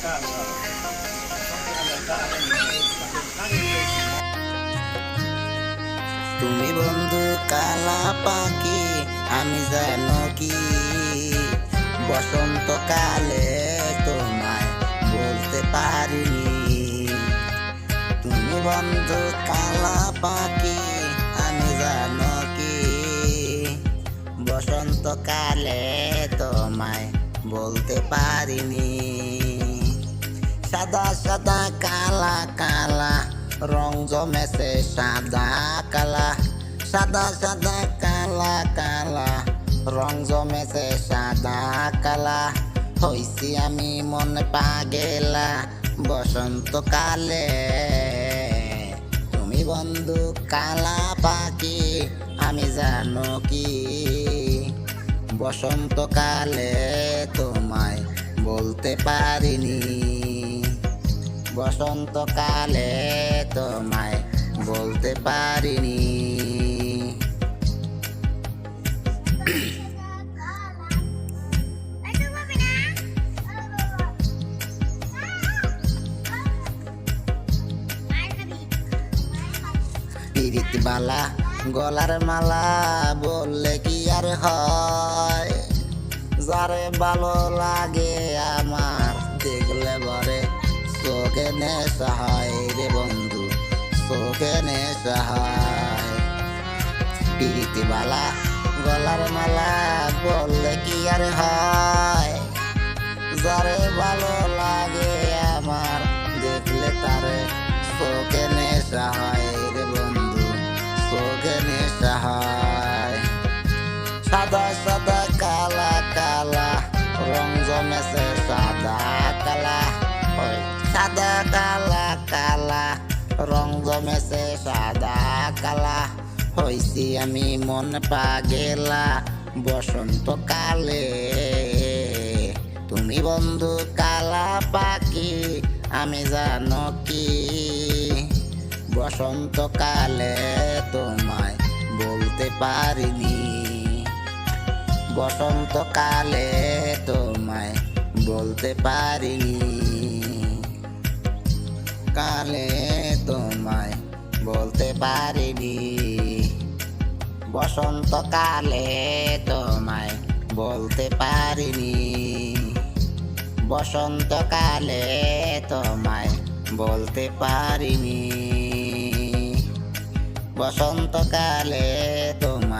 তুমি বন্ধু কালা পাখি, আমি জানো কি বসন্তকালে তোমায় বলতে পারিনি। তুমি বন্ধু কালা পাখি, আমি জানো কি বসন্তকালে তোমায় বলতে পারিনি। সাদা সাদা কালা কালা রং জমেছে সাদা কালা, সাদা সাদা কালা কালা রং জমেছে সাদা কালা। হইছি আমি মনে পাগেলা বসন্তকালে। তুমি বন্ধু কালা পাখি, আমি জানো কি বসন্তকালে তোমায় বলতে পারিনি। বসন্তকালে তোমায় বলতে পারিনি। পিরিতবালা গলার মালা বললে কি আর হয়, যারে ভালো লাগে আমার দেখলে বরে চোখে নেশা হয় রে বন্ধু, চোখে নেশা হয়। পিরিতবালা গলার মালা বললে কি আর হয়, যারে ভালো লাগে আমার দেখলে তারে চোখে নেশা হয় রে বন্ধু, চোখে নেশা হয়। সাদা সাদা কালা কালা রং জমেছে সাদা কালা, ওই সাদা কালা কালা রং জমেছে সাদা কালা। হইছি আমি মন পাগেলা বসন্তকালে। তুমি বন্ধু কালা পাখি, আমি জানো কি বসন্তকালে তোমায় বলতে পারিনি। বসন্তকালে তোমায় বলতে পারিনি। কালে তোমায় বলতে পারিনি। বসন্তকালে তোমায় বলতে পারিনি। বসন্তকালে তোমায় বলতে পারিনি। বসন্তকালে তোমায়